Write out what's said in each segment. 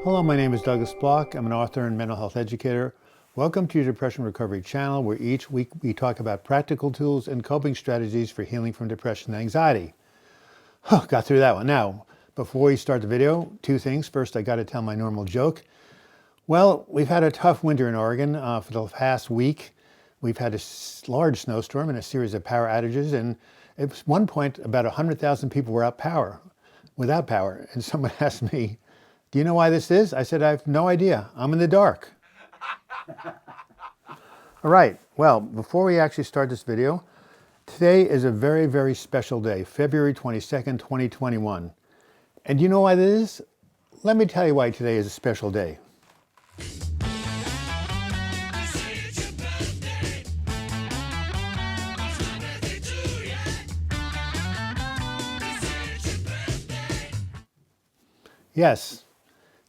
Hello, my name is Douglas Bloch. I'm an author and mental health educator. Welcome to your Depression Recovery channel, where each week we talk about practical tools and coping strategies for healing from depression and anxiety. Got through that one. Now, before we start the video, two things. First, I got to tell my normal joke. Well, we've had a tough winter in Oregon for the past week. We've had a large snowstorm and a series of power outages, and at one point, about 100,000 people were without power. And someone asked me, "Do you know why this is?" I said, "I have no idea. I'm in the dark." All right, well, before we actually start this video, today is a very, very special day, February 22nd, 2021. And do you know why this is? Let me tell you why today is a special day. Yes,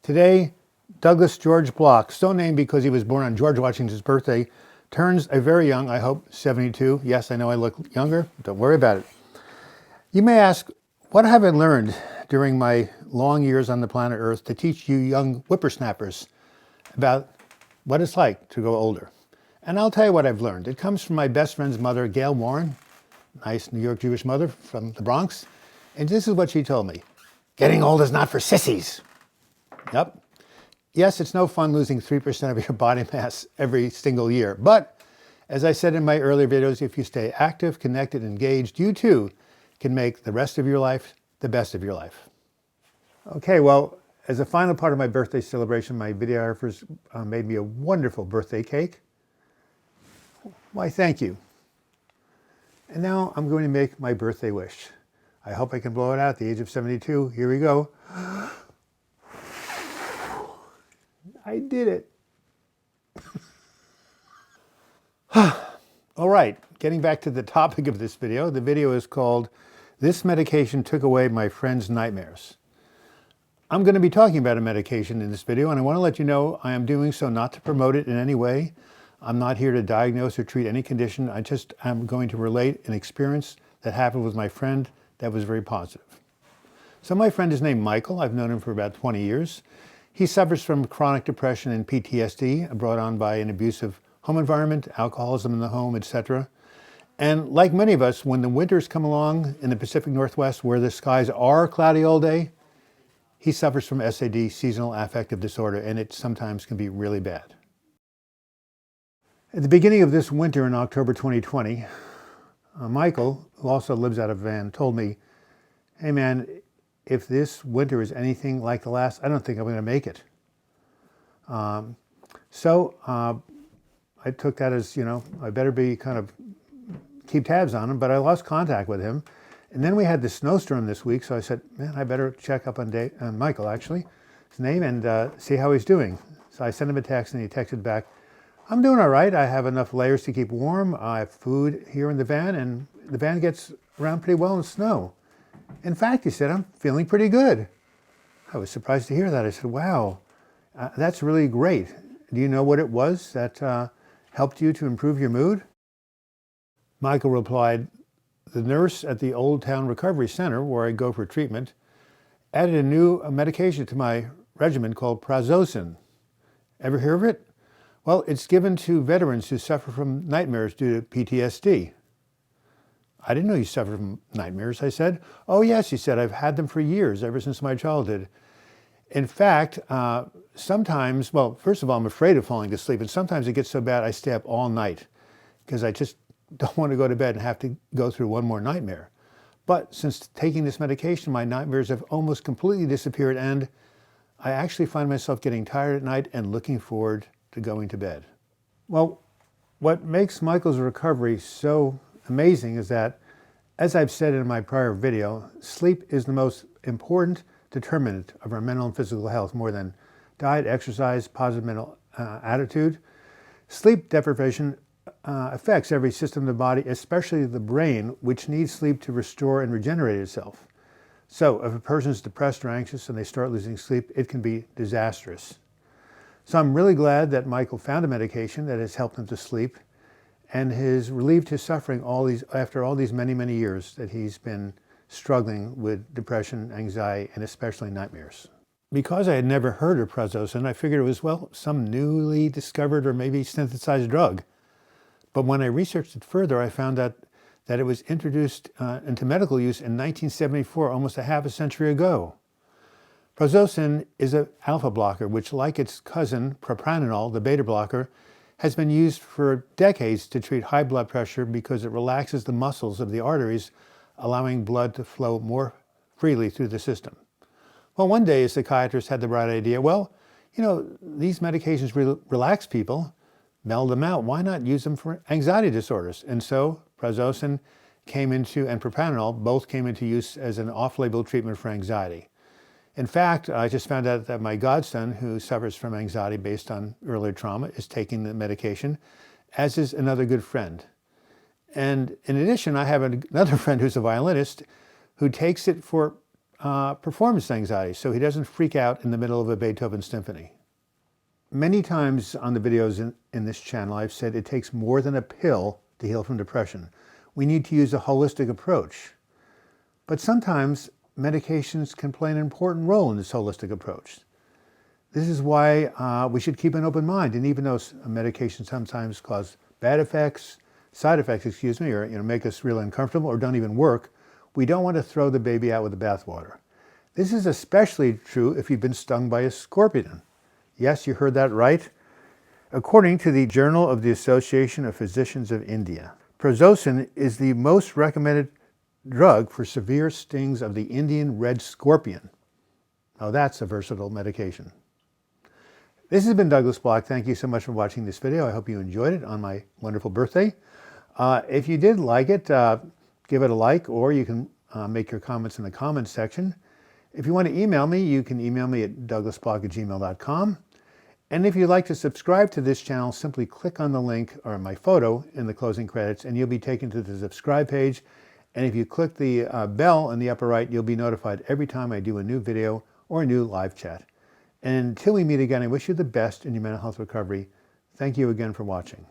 today, Douglas George Bloch, so named because he was born on George Washington's birthday, turns a very young, I hope, 72. Yes, I know I look younger. Don't worry about it. You may ask, what have I learned during my long years on the planet Earth to teach you young whippersnappers about what it's like to grow older? And I'll tell you what I've learned. It comes from my best friend's mother, Gail Warren, nice New York Jewish mother from the Bronx. And this is what she told me. Getting old is not for sissies. Yep. Yes, it's no fun losing 3% of your body mass every single year. But as I said in my earlier videos, if you stay active, connected, engaged, you too can make the rest of your life the best of your life. Okay, well, as a final part of my birthday celebration, my videographers made me a wonderful birthday cake. Why, thank you. And now I'm going to make my birthday wish. I hope I can blow it out at the age of 72. Here we go. I did it. All right, getting back to the topic of this video. The video is called, "This Medication Took Away My Friend's Nightmares." I'm going to be talking about a medication in this video, and I want to let you know I am doing so not to promote it in any way. I'm not here to diagnose or treat any condition. I'm going to relate an experience that happened with my friend that was very positive. So my friend is named Michael. I've known him for about 20 years. He suffers from chronic depression and PTSD brought on by an abusive home environment, alcoholism in the home, etc. And like many of us, when the winters come along in the Pacific Northwest where the skies are cloudy all day, he suffers from SAD, seasonal affective disorder, and it sometimes can be really bad. At the beginning of this winter in October 2020, Michael, who also lives out of a van, told me, "Hey man, if this winter is anything like the last, I don't think I'm going to make it." So I took that as, I better be kind of keep tabs on him, but I lost contact with him. And then we had this snowstorm this week, so I said, man, I better check up on Michael, actually, his name, and see how he's doing. So I sent him a text, and he texted back, "I'm doing all right. I have enough layers to keep warm. I have food here in the van, and the van gets around pretty well in snow. In fact," he said, "I'm feeling pretty good." I was surprised to hear that. I said, "Wow, that's really great. Do you know what it was that helped you to improve your mood?" Michael replied, "The nurse at the Old Town Recovery Center, where I go for treatment, added a new medication to my regimen called Prazosin. Ever hear of it? Well, it's given to veterans who suffer from nightmares due to PTSD." "I didn't know you suffered from nightmares," I said. "Oh yes," he said, "I've had them for years, ever since my childhood. In fact, sometimes, well, first of all, I'm afraid of falling to sleep, and sometimes it gets so bad I stay up all night because I just don't want to go to bed and have to go through one more nightmare. But since taking this medication, my nightmares have almost completely disappeared, and I actually find myself getting tired at night and looking forward to going to bed." Well, what makes Michael's recovery so amazing is that, as I've said in my prior video, sleep is the most important determinant of our mental and physical health, more than diet, exercise, positive mental attitude. Sleep deprivation affects every system of the body, especially the brain, which needs sleep to restore and regenerate itself. So if a person is depressed or anxious and they start losing sleep, it can be disastrous. So I'm really glad that Michael found a medication that has helped him to sleep and has relieved his suffering after all these many, many years that he's been struggling with depression, anxiety, and especially nightmares. Because I had never heard of Prazosin, I figured it was, well, some newly discovered or maybe synthesized drug. But when I researched it further, I found out that it was introduced into medical use in 1974, almost a half a century ago. Prozocyn is an alpha blocker, which, like its cousin, propranolol, the beta blocker, has been used for decades to treat high blood pressure because it relaxes the muscles of the arteries, allowing blood to flow more freely through the system. Well, one day a psychiatrist had the bright idea, well, these medications relax people, meld them out. Why not use them for anxiety disorders? And so Prazosin and propranolol both came into use as an off-label treatment for anxiety. In fact, I just found out that my godson, who suffers from anxiety based on earlier trauma, is taking the medication, as is another good friend. And in addition, I have another friend who's a violinist who takes it for performance anxiety, so he doesn't freak out in the middle of a Beethoven symphony. Many times on the videos in this channel, I've said it takes more than a pill to heal from depression. We need to use a holistic approach. But sometimes medications can play an important role in this holistic approach. This is why we should keep an open mind. And even though medications sometimes cause side effects, or make us really uncomfortable or don't even work, we don't want to throw the baby out with the bathwater. This is especially true if you've been stung by a scorpion. Yes, you heard that right. According to the Journal of the Association of Physicians of India, Prazosin is the most recommended drug for severe stings of the Indian red scorpion. Now that's a versatile medication. This has been Douglas Bloch. Thank you so much for watching this video. I hope you enjoyed it on my wonderful birthday. If you did like it, give it a like, or you can make your comments in the comments section. If you want to email me, you can email me at douglasbloch@gmail.com. And if you'd like to subscribe to this channel, simply click on the link or my photo in the closing credits, and you'll be taken to the subscribe page. And if you click the bell in the upper right, you'll be notified every time I do a new video or a new live chat. And until we meet again, I wish you the best in your mental health recovery. Thank you again for watching.